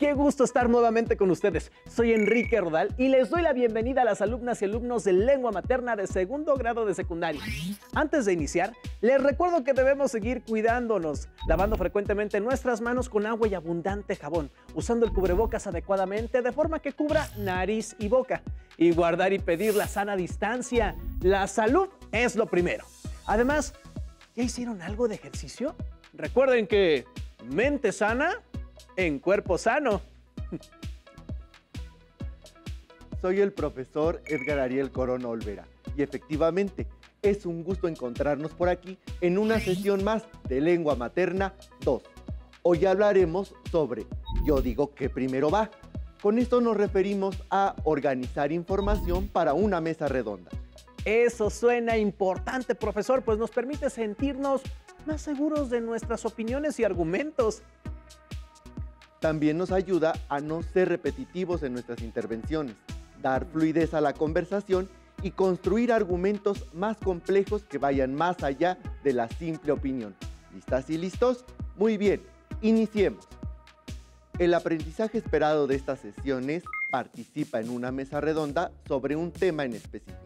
qué gusto estar nuevamente con ustedes. Soy Enrique Rodal y les doy la bienvenida a las alumnas y alumnos de lengua materna de segundo grado de secundaria. Antes de iniciar, les recuerdo que debemos seguir cuidándonos, lavando frecuentemente nuestras manos con agua y abundante jabón, usando el cubrebocas adecuadamente de forma que cubra nariz y boca, y guardar y pedir la sana distancia. La salud es lo primero. Además, ¿ya hicieron algo de ejercicio? Recuerden que mente sana en cuerpo sano. Soy el profesor Edgar Ariel Corona Olvera y efectivamente es un gusto encontrarnos por aquí en una sesión más de Lengua Materna 2. Hoy hablaremos sobre Yo digo que primero va. Con esto nos referimos a organizar información para una mesa redonda. Eso suena importante, profesor, pues nos permite sentirnos más seguros de nuestras opiniones y argumentos. También nos ayuda a no ser repetitivos en nuestras intervenciones, dar fluidez a la conversación y construir argumentos más complejos que vayan más allá de la simple opinión. ¿Listas y listos? Muy bien, iniciemos. El aprendizaje esperado de estas sesiones participa en una mesa redonda sobre un tema en específico.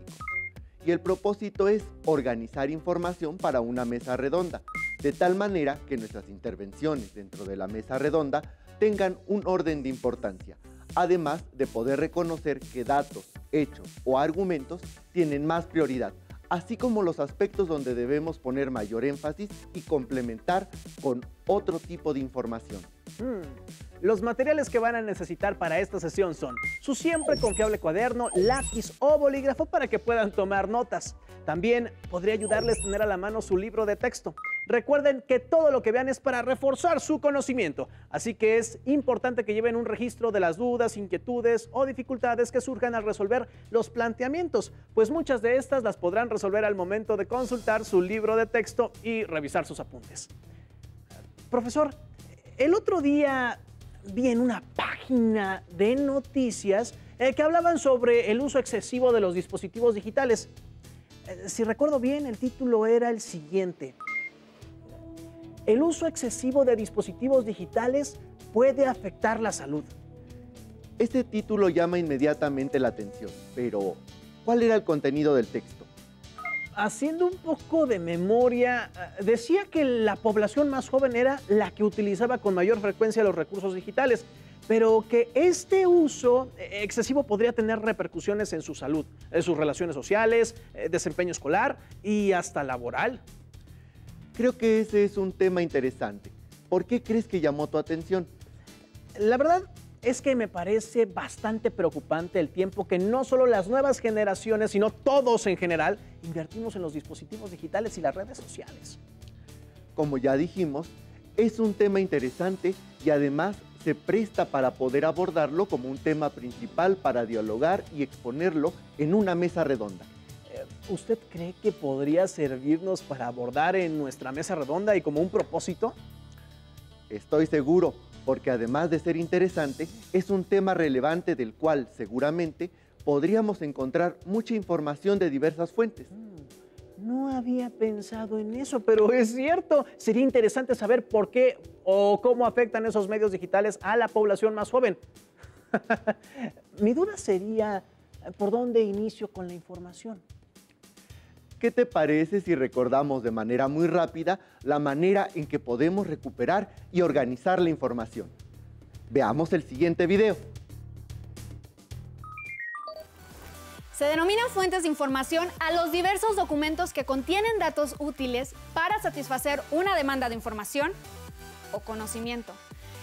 Y el propósito es organizar información para una mesa redonda, de tal manera que nuestras intervenciones dentro de la mesa redonda tengan un orden de importancia, además de poder reconocer que datos, hechos o argumentos tienen más prioridad, así como los aspectos donde debemos poner mayor énfasis y complementar con otro tipo de información. Los materiales que van a necesitar para esta sesión son su siempre confiable cuaderno, lápiz o bolígrafo para que puedan tomar notas. También podría ayudarles a tener a la mano su libro de texto. Recuerden que todo lo que vean es para reforzar su conocimiento, así que es importante que lleven un registro de las dudas, inquietudes o dificultades que surjan al resolver los planteamientos, pues muchas de estas las podrán resolver al momento de consultar su libro de texto y revisar sus apuntes. Profesor, el otro día vi en una página de noticias que hablaban sobre el uso excesivo de los dispositivos digitales. Si recuerdo bien, el título era el siguiente: el uso excesivo de dispositivos digitales puede afectar la salud. Este título llama inmediatamente la atención, pero ¿cuál era el contenido del texto? Haciendo un poco de memoria, decía que la población más joven era la que utilizaba con mayor frecuencia los recursos digitales, pero que este uso excesivo podría tener repercusiones en su salud, en sus relaciones sociales, desempeño escolar y hasta laboral. Creo que ese es un tema interesante. ¿Por qué crees que llamó tu atención? La verdad es que me parece bastante preocupante el tiempo que no solo las nuevas generaciones, sino todos en general, invertimos en los dispositivos digitales y las redes sociales. Como ya dijimos, es un tema interesante y además se presta para poder abordarlo como un tema principal para dialogar y exponerlo en una mesa redonda. ¿Usted cree que podría servirnos para abordar en nuestra mesa redonda y como un propósito? Estoy seguro, porque además de ser interesante, es un tema relevante del cual seguramente podríamos encontrar mucha información de diversas fuentes. No había pensado en eso, pero es cierto. Sería interesante saber por qué o cómo afectan esos medios digitales a la población más joven. Mi duda sería, ¿por dónde inicio con la información? ¿Qué te parece si recordamos de manera muy rápida la manera en que podemos recuperar y organizar la información? Veamos el siguiente video. Se denominan fuentes de información a los diversos documentos que contienen datos útiles para satisfacer una demanda de información o conocimiento.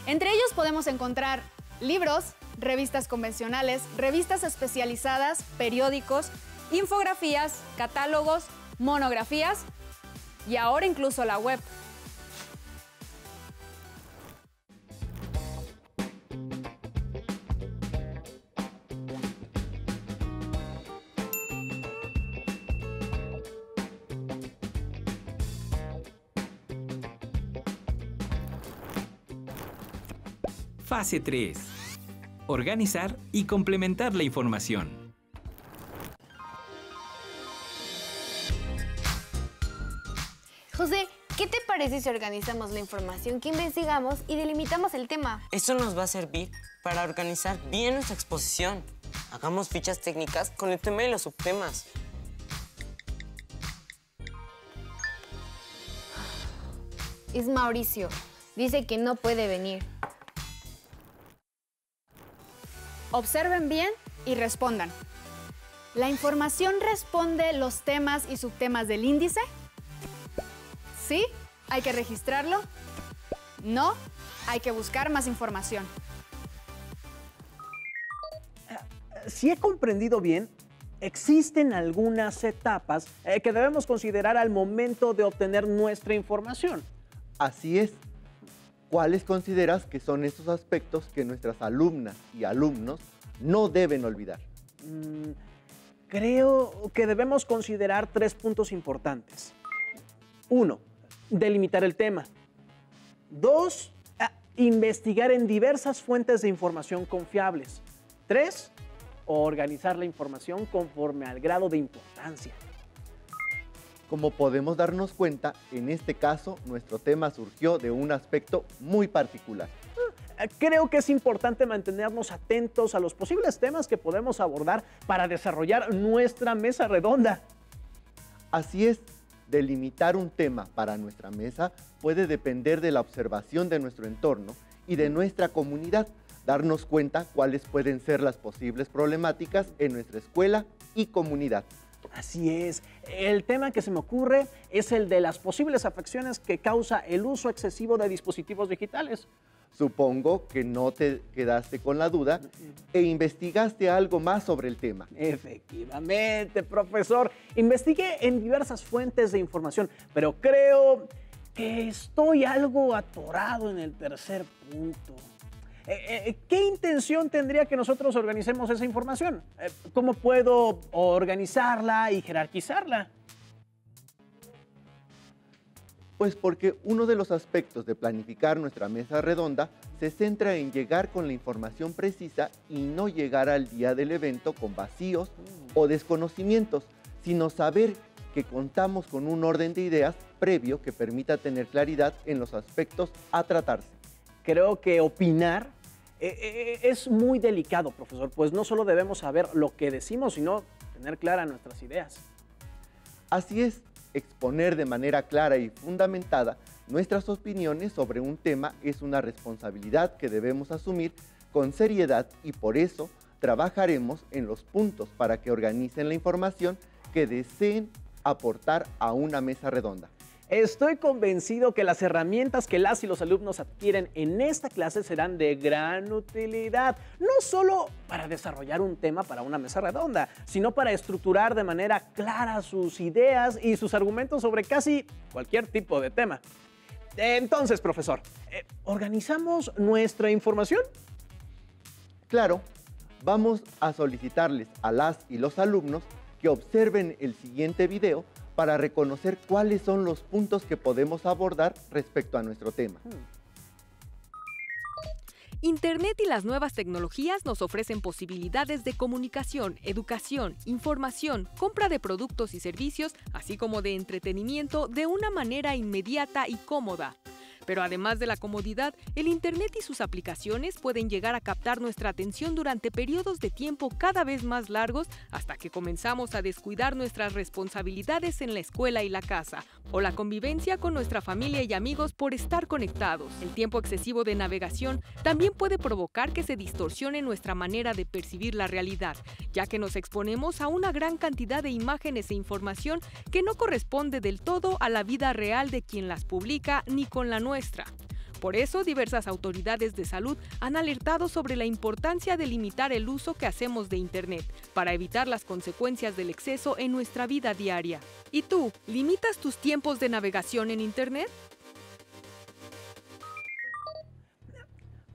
Entre ellos podemos encontrar libros, revistas convencionales, revistas especializadas, periódicos, infografías, catálogos, monografías y ahora incluso la web. Fase 3. Organizar y complementar la información. José, ¿Qué te parece si organizamos la información que investigamos y delimitamos el tema? Eso nos va a servir para organizar bien nuestra exposición. Hagamos fichas técnicas con el tema y los subtemas. Es Mauricio. Dice que no puede venir. Observen bien y respondan. ¿La información responde los temas y subtemas del índice? ¿Sí? ¿Hay que registrarlo? ¿No? Hay que buscar más información. Si he comprendido bien, existen algunas etapas que debemos considerar al momento de obtener nuestra información. Así es. ¿Cuáles consideras que son esos aspectos que nuestras alumnas y alumnos no deben olvidar? Creo que debemos considerar 3 puntos importantes. 1. Delimitar el tema. 2. Investigar en diversas fuentes de información confiables. 3. Organizar la información conforme al grado de importancia. Como podemos darnos cuenta, en este caso, nuestro tema surgió de un aspecto muy particular. Creo que es importante mantenernos atentos a los posibles temas que podemos abordar para desarrollar nuestra mesa redonda. Así es, delimitar un tema para nuestra mesa puede depender de la observación de nuestro entorno y de nuestra comunidad, darnos cuenta cuáles pueden ser las posibles problemáticas en nuestra escuela y comunidad. Así es. El tema que se me ocurre es el de las posibles afecciones que causa el uso excesivo de dispositivos digitales. Supongo que no te quedaste con la duda e investigaste algo más sobre el tema. Efectivamente, profesor. Investigué en diversas fuentes de información, pero creo que estoy algo atorado en el tercer punto. ¿Qué intención tendría que nosotros organicemos esa información? ¿Cómo puedo organizarla y jerarquizarla? Pues porque uno de los aspectos de planificar nuestra mesa redonda se centra en llegar con la información precisa y no llegar al día del evento con vacíos o desconocimientos, sino saber que contamos con un orden de ideas previo que permita tener claridad en los aspectos a tratarse. Creo que opinar es muy delicado, profesor, pues no solo debemos saber lo que decimos, sino tener claras nuestras ideas. Así es, exponer de manera clara y fundamentada nuestras opiniones sobre un tema es una responsabilidad que debemos asumir con seriedad y por eso trabajaremos en los puntos para que organicen la información que deseen aportar a una mesa redonda. Estoy convencido que las herramientas que las y los alumnos adquieren en esta clase serán de gran utilidad, no solo para desarrollar un tema para una mesa redonda, sino para estructurar de manera clara sus ideas y sus argumentos sobre casi cualquier tipo de tema. Entonces, profesor, ¿organizamos nuestra información? Claro, vamos a solicitarles a las y los alumnos que observen el siguiente video para reconocer cuáles son los puntos que podemos abordar respecto a nuestro tema. Internet y las nuevas tecnologías nos ofrecen posibilidades de comunicación, educación, información, compra de productos y servicios, así como de entretenimiento de una manera inmediata y cómoda. Pero además de la comodidad, el Internet y sus aplicaciones pueden llegar a captar nuestra atención durante periodos de tiempo cada vez más largos hasta que comenzamos a descuidar nuestras responsabilidades en la escuela y la casa, o la convivencia con nuestra familia y amigos por estar conectados. El tiempo excesivo de navegación también puede provocar que se distorsione nuestra manera de percibir la realidad, ya que nos exponemos a una gran cantidad de imágenes e información que no corresponde del todo a la vida real de quien las publica ni con la nuestra. Por eso, diversas autoridades de salud han alertado sobre la importancia de limitar el uso que hacemos de Internet para evitar las consecuencias del exceso en nuestra vida diaria. ¿Y tú, limitas tus tiempos de navegación en Internet?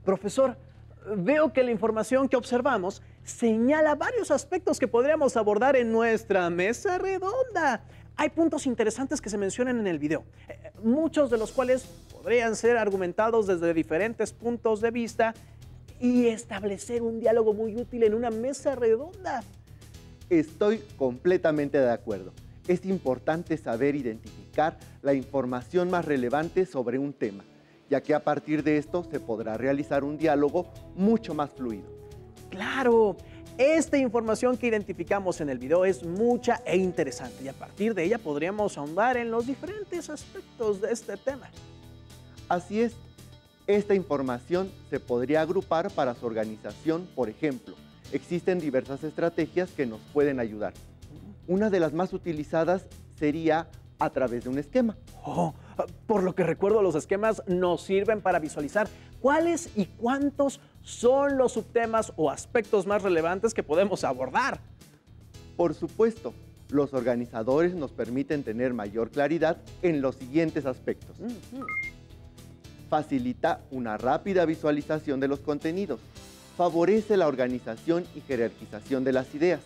Profesor, veo que la información que observamos señala varios aspectos que podríamos abordar en nuestra mesa redonda. Hay puntos interesantes que se mencionan en el video, muchos de los cuales podrían ser argumentados desde diferentes puntos de vista y establecer un diálogo muy útil en una mesa redonda. Estoy completamente de acuerdo. es importante saber identificar la información más relevante sobre un tema, ya que a partir de esto se podrá realizar un diálogo mucho más fluido. ¡Claro! Esta información que identificamos en el video es mucha e interesante y a partir de ella podríamos ahondar en los diferentes aspectos de este tema. Así es, esta información se podría agrupar para su organización, por ejemplo. Existen diversas estrategias que nos pueden ayudar. Una de las más utilizadas sería a través de un esquema. Oh, por lo que recuerdo, los esquemas nos sirven para visualizar cuáles y cuántos son los subtemas o aspectos más relevantes que podemos abordar. Por supuesto, los organizadores nos permiten tener mayor claridad en los siguientes aspectos. Facilita una rápida visualización de los contenidos. Favorece la organización y jerarquización de las ideas.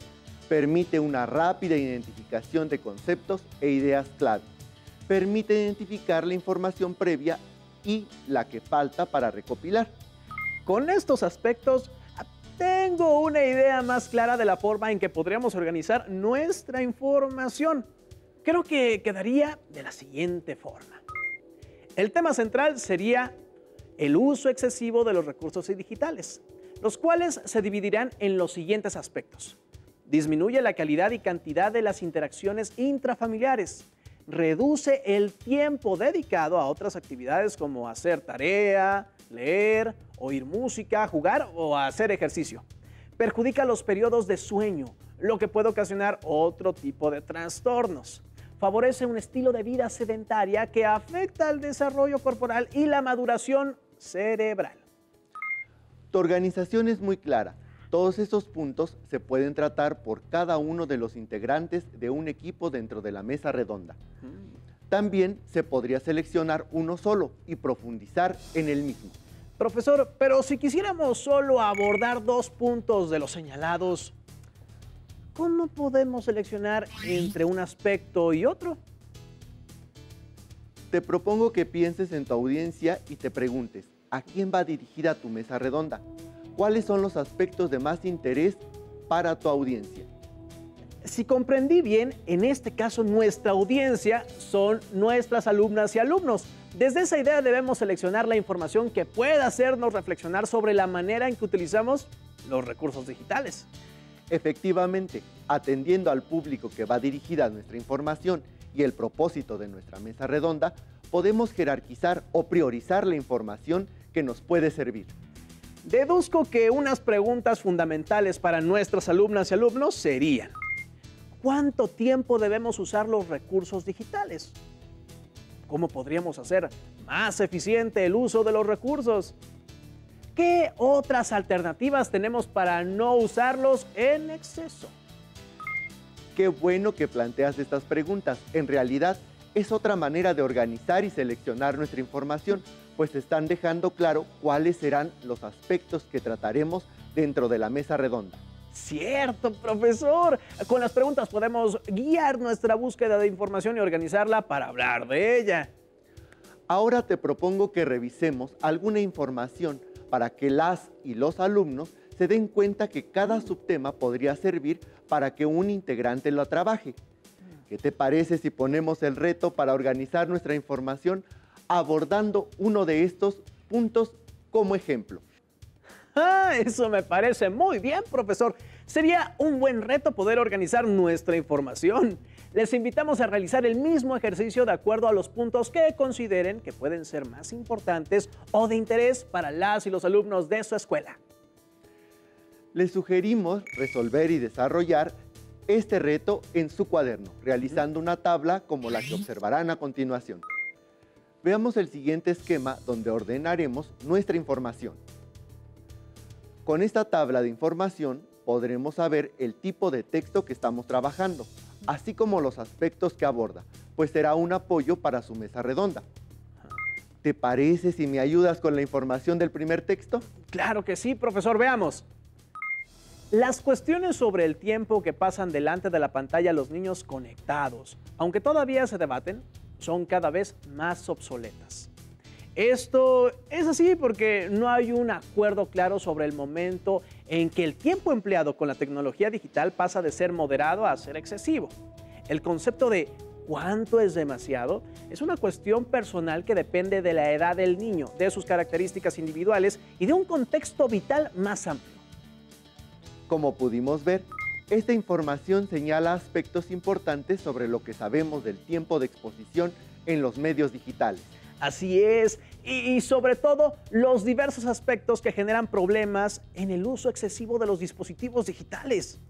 Permite una rápida identificación de conceptos e ideas clave. Permite identificar la información previa y la que falta para recopilar. Con estos aspectos, tengo una idea más clara de la forma en que podríamos organizar nuestra información. Creo que quedaría de la siguiente forma. El tema central sería el uso excesivo de los recursos digitales, los cuales se dividirán en los siguientes aspectos. Disminuye la calidad y cantidad de las interacciones intrafamiliares. Reduce el tiempo dedicado a otras actividades como hacer tarea, leer, oír música, jugar o hacer ejercicio. Perjudica los periodos de sueño, lo que puede ocasionar otro tipo de trastornos. Favorece un estilo de vida sedentaria que afecta al desarrollo corporal y la maduración cerebral. Tu organización es muy clara. Todos estos puntos se pueden tratar por cada uno de los integrantes de un equipo dentro de la mesa redonda. También se podría seleccionar uno solo y profundizar en el mismo. Profesor, pero si quisiéramos solo abordar 2 puntos de los señalados, ¿cómo podemos seleccionar entre un aspecto y otro? Te propongo que pienses en tu audiencia y te preguntes, ¿a quién va dirigida tu mesa redonda? ¿Cuáles son los aspectos de más interés para tu audiencia? Si comprendí bien, en este caso nuestra audiencia son nuestras alumnas y alumnos. Desde esa idea debemos seleccionar la información que pueda hacernos reflexionar sobre la manera en que utilizamos los recursos digitales. Efectivamente, atendiendo al público que va dirigida nuestra información y el propósito de nuestra mesa redonda, podemos jerarquizar o priorizar la información que nos puede servir. Deduzco que unas preguntas fundamentales para nuestras alumnas y alumnos serían: ¿cuánto tiempo debemos usar los recursos digitales? ¿Cómo podríamos hacer más eficiente el uso de los recursos? ¿Qué otras alternativas tenemos para no usarlos en exceso? Qué bueno que planteas estas preguntas. En realidad, es otra manera de organizar y seleccionar nuestra información, pues están dejando claro cuáles serán los aspectos que trataremos dentro de la mesa redonda. Cierto, profesor. Con las preguntas podemos guiar nuestra búsqueda de información y organizarla para hablar de ella. Ahora te propongo que revisemos alguna información para que las y los alumnos se den cuenta que cada subtema podría servir para que un integrante lo trabaje. ¿Qué te parece si ponemos el reto para organizar nuestra información abordando uno de estos puntos como ejemplo? Eso me parece muy bien, profesor. Sería un buen reto poder organizar nuestra información. Les invitamos a realizar el mismo ejercicio de acuerdo a los puntos que consideren que pueden ser más importantes o de interés para las y los alumnos de su escuela. Les sugerimos resolver y desarrollar este reto en su cuaderno, realizando una tabla como la que observarán a continuación. Veamos el siguiente esquema donde ordenaremos nuestra información. Con esta tabla de información podremos saber el tipo de texto que estamos trabajando, así como los aspectos que aborda, pues será un apoyo para su mesa redonda. ¿Te parece si me ayudas con la información del primer texto? Claro que sí, profesor. Veamos. Las cuestiones sobre el tiempo que pasan delante de la pantalla los niños conectados, aunque todavía se debaten, son cada vez más obsoletas. Esto es así porque no hay un acuerdo claro sobre el momento en que el tiempo empleado con la tecnología digital pasa de ser moderado a ser excesivo. El concepto de ¿cuánto es demasiado? Es una cuestión personal que depende de la edad del niño, de sus características individuales y de un contexto vital más amplio. Como pudimos ver, esta información señala aspectos importantes sobre lo que sabemos del tiempo de exposición en los medios digitales. Así es, y sobre todo los diversos aspectos que generan problemas en el uso excesivo de los dispositivos digitales.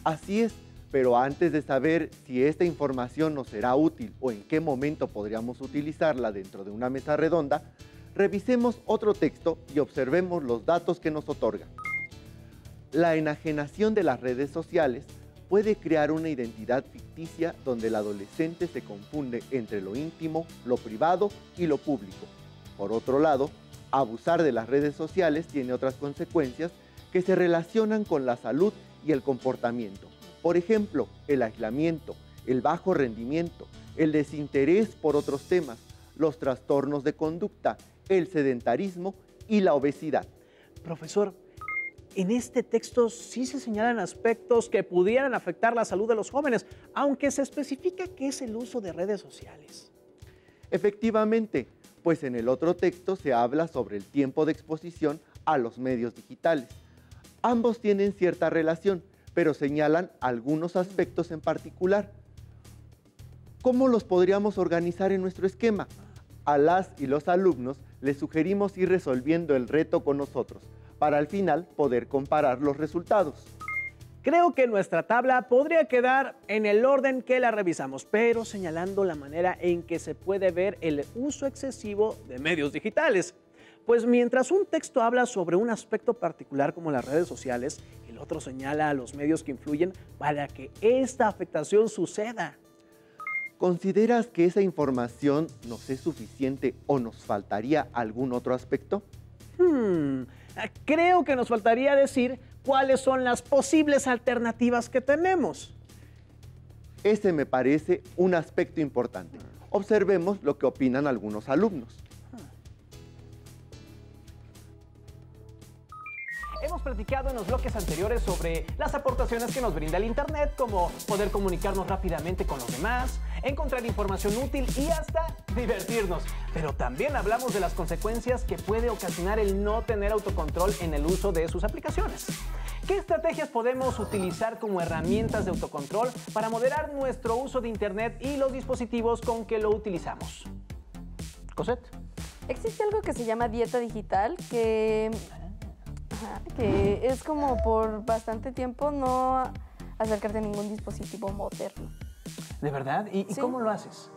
Así es, pero antes de saber si esta información nos será útil o en qué momento podríamos utilizarla dentro de una mesa redonda, revisemos otro texto y observemos los datos que nos otorga. La enajenación de las redes sociales puede crear una identidad ficticia donde el adolescente se confunde entre lo íntimo, lo privado y lo público. Por otro lado, abusar de las redes sociales tiene otras consecuencias que se relacionan con la salud y el comportamiento. Por ejemplo, el aislamiento, el bajo rendimiento, el desinterés por otros temas, los trastornos de conducta, el sedentarismo y la obesidad. Profesor, en este texto sí se señalan aspectos que pudieran afectar la salud de los jóvenes, aunque se especifica que es el uso de redes sociales. Efectivamente, pues en el otro texto se habla sobre el tiempo de exposición a los medios digitales. Ambos tienen cierta relación, pero señalan algunos aspectos en particular. ¿Cómo los podríamos organizar en nuestro esquema? A las y los alumnos les sugerimos ir resolviendo el reto con nosotros, para al final poder comparar los resultados. Creo que nuestra tabla podría quedar en el orden que la revisamos, pero señalando la manera en que se puede ver el uso excesivo de medios digitales. Pues mientras un texto habla sobre un aspecto particular como las redes sociales, el otro señala a los medios que influyen para que esta afectación suceda. ¿Consideras que esa información nos es suficiente o nos faltaría algún otro aspecto? Creo que nos faltaría decir cuáles son las posibles alternativas que tenemos. Ese me parece un aspecto importante. Observemos lo que opinan algunos alumnos. Hemos platicado en los bloques anteriores sobre las aportaciones que nos brinda el Internet, como poder comunicarnos rápidamente con los demás, encontrar información útil y hasta divertirnos. Pero también hablamos de las consecuencias que puede ocasionar el no tener autocontrol en el uso de sus aplicaciones. ¿Qué estrategias podemos utilizar como herramientas de autocontrol para moderar nuestro uso de Internet y los dispositivos con que lo utilizamos? Cosette. Existe algo que se llama dieta digital, que es como por bastante tiempo no acercarte a ningún dispositivo moderno. ¿De verdad? ¿Y Sí. cómo lo haces?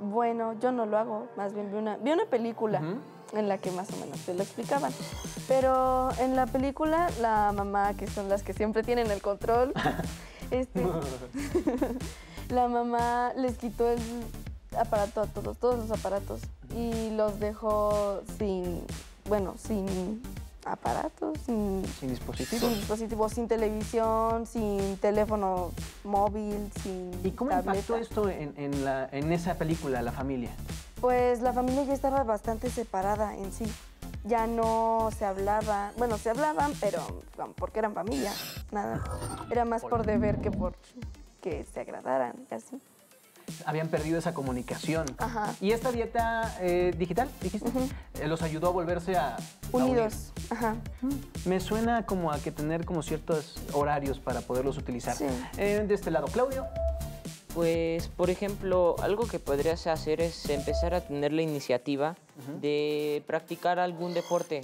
Bueno, yo no lo hago, más bien vi una película en la que más o menos te lo explicaban. Pero en la película, la mamá, que son las que siempre tienen el control, la mamá les quitó el aparato a todos los aparatos, y los dejó sin aparatos, Sin dispositivos. sin televisión, sin teléfono móvil, sin ¿Y cómo tableta. impactó esto en esa película, la familia? Pues la familia ya estaba bastante separada en sí. Ya no se hablaba, bueno, se hablaban, pero porque eran familia, nada. Era más por deber que por que se agradaran, así. Habían perdido esa comunicación. Ajá. ¿Y esta dieta digital, dijiste? ¿Los ayudó a volverse a Unidos, ajá. unir? Me suena como a que tener como ciertos horarios para poderlos utilizar. Sí. De este lado, Claudio. Pues, por ejemplo, algo que podrías hacer es empezar a tener la iniciativa de practicar algún deporte.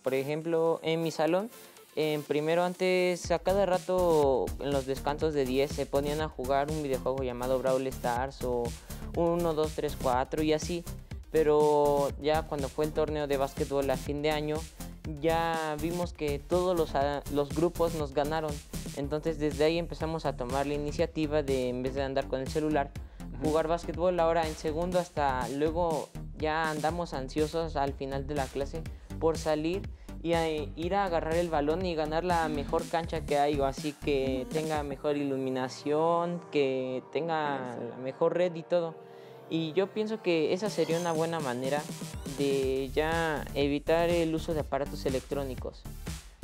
Por ejemplo, en mi salón, primero antes, a cada rato en los descansos de 10 se ponían a jugar un videojuego llamado Brawl Stars o 1, 2, 3, 4 y así. Pero ya cuando fue el torneo de básquetbol a fin de año, ya vimos que todos los grupos nos ganaron. Entonces desde ahí empezamos a tomar la iniciativa de, en vez de andar con el celular, jugar básquetbol. Ahora en segundo hasta luego ya andamos ansiosos al final de la clase por salir y ir a agarrar el balón y ganar la mejor cancha que hay, así que tenga mejor iluminación, que tenga la mejor red y todo. Y yo pienso que esa sería una buena manera de ya evitar el uso de aparatos electrónicos.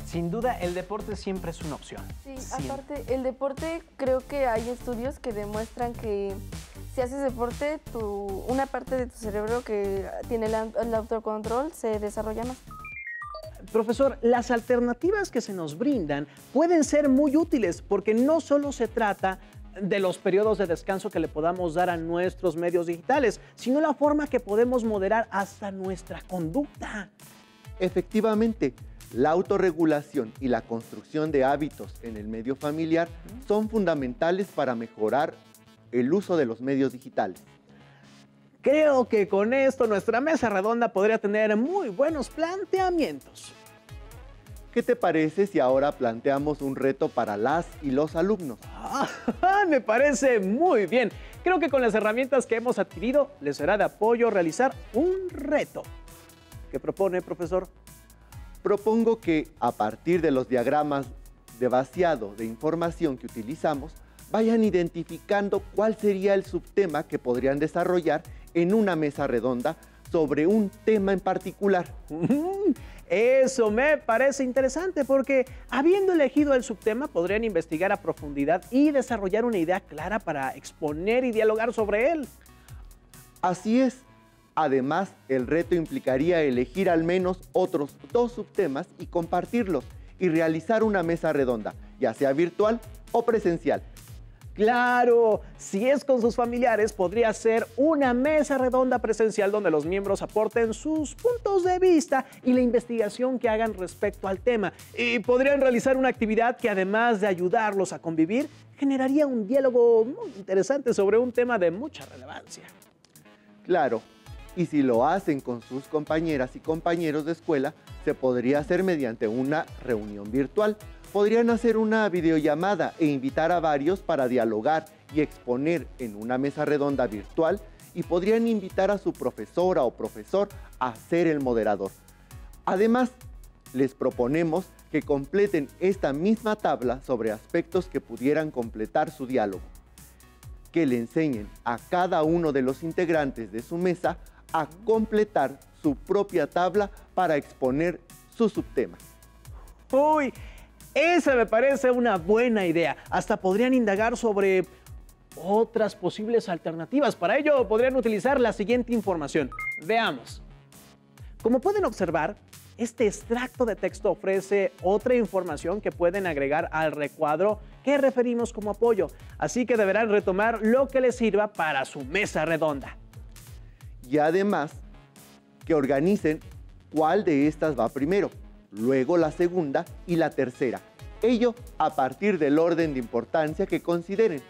Sin duda, el deporte siempre es una opción. Sí, aparte, el deporte, creo que hay estudios que demuestran que si haces deporte, una parte de tu cerebro que tiene el autocontrol se desarrolla más. Profesor, las alternativas que se nos brindan pueden ser muy útiles porque no solo se trata de los periodos de descanso que le podamos dar a nuestros medios digitales, sino la forma que podemos moderar hasta nuestra conducta. Efectivamente, la autorregulación y la construcción de hábitos en el medio familiar son fundamentales para mejorar el uso de los medios digitales. Creo que con esto nuestra mesa redonda podría tener muy buenos planteamientos. ¿Qué te parece si ahora planteamos un reto para las y los alumnos? Me parece muy bien. Creo que con las herramientas que hemos adquirido les será de apoyo realizar un reto. ¿Qué propone, profesor? Propongo que a partir de los diagramas de vaciado de información que utilizamos, vayan identificando cuál sería el subtema que podrían desarrollar en una mesa redonda sobre un tema en particular. Eso me parece interesante porque, habiendo elegido el subtema, podrían investigar a profundidad y desarrollar una idea clara para exponer y dialogar sobre él. Así es. Además, el reto implicaría elegir al menos otros 2 subtemas y compartirlos y realizar una mesa redonda, ya sea virtual o presencial. Claro, si es con sus familiares, podría ser una mesa redonda presencial donde los miembros aporten sus puntos de vista y la investigación que hagan respecto al tema. Y podrían realizar una actividad que, además de ayudarlos a convivir, generaría un diálogo muy interesante sobre un tema de mucha relevancia. Claro, y si lo hacen con sus compañeras y compañeros de escuela, se podría hacer mediante una reunión virtual. Podrían hacer una videollamada e invitar a varios para dialogar y exponer en una mesa redonda virtual, y podrían invitar a su profesora o profesor a ser el moderador. Además, les proponemos que completen esta misma tabla sobre aspectos que pudieran completar su diálogo. Que le enseñen a cada uno de los integrantes de su mesa a completar su propia tabla para exponer su subtema. ¡Uy! Esa me parece una buena idea. Hasta podrían indagar sobre otras posibles alternativas. Para ello podrían utilizar la siguiente información. Veamos. Como pueden observar, este extracto de texto ofrece otra información que pueden agregar al recuadro que referimos como apoyo. Así que deberán retomar lo que les sirva para su mesa redonda. Y además, que organicen cuál de estas va primero, luego la segunda y la tercera. Ello a partir del orden de importancia que consideren.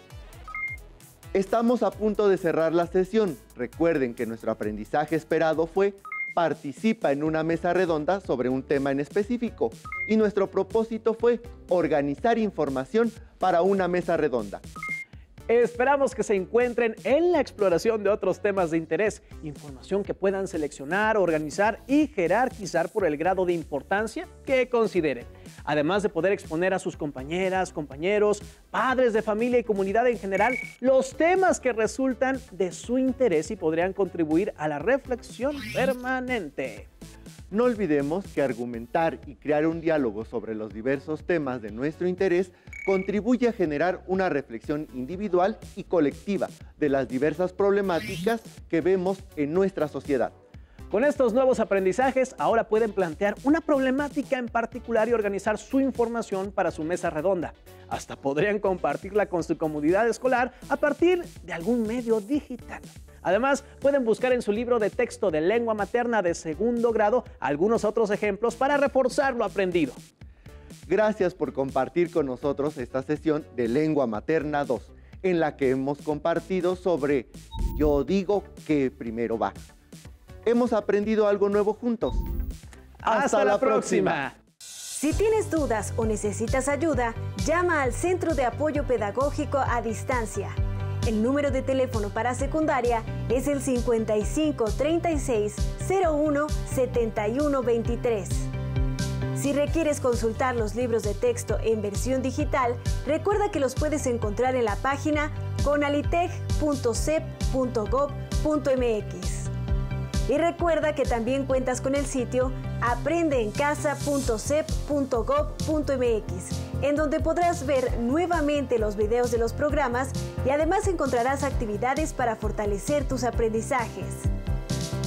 Estamos a punto de cerrar la sesión. Recuerden que nuestro aprendizaje esperado fue: participa en una mesa redonda sobre un tema en específico. Y nuestro propósito fue organizar información para una mesa redonda. Esperamos que se encuentren en la exploración de otros temas de interés, información que puedan seleccionar, organizar y jerarquizar por el grado de importancia que consideren. Además de poder exponer a sus compañeras, compañeros, padres de familia y comunidad en general los temas que resultan de su interés y podrían contribuir a la reflexión permanente. No olvidemos que argumentar y crear un diálogo sobre los diversos temas de nuestro interés contribuye a generar una reflexión individual y colectiva de las diversas problemáticas que vemos en nuestra sociedad. Con estos nuevos aprendizajes, ahora pueden plantear una problemática en particular y organizar su información para su mesa redonda. Hasta podrían compartirla con su comunidad escolar a partir de algún medio digital. Además, pueden buscar en su libro de texto de lengua materna de 2º grado algunos otros ejemplos para reforzar lo aprendido. Gracias por compartir con nosotros esta sesión de Lengua Materna 2, en la que hemos compartido sobre Yo digo que primero va. Hemos aprendido algo nuevo juntos. ¡Hasta la próxima! Si tienes dudas o necesitas ayuda, llama al Centro de Apoyo Pedagógico a Distancia. El número de teléfono para secundaria es el 55 36 01 71 23. Si requieres consultar los libros de texto en versión digital, recuerda que los puedes encontrar en la página conaliteg.cep.gov.mx. Y recuerda que también cuentas con el sitio aprendeencasa.cep.gov.mx, en donde podrás ver nuevamente los videos de los programas y además encontrarás actividades para fortalecer tus aprendizajes.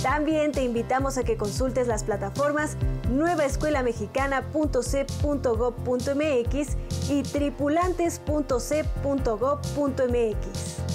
También te invitamos a que consultes las plataformas nuevaescuelamexicana.cep.gov.mx y tripulantes.cep.gov.mx.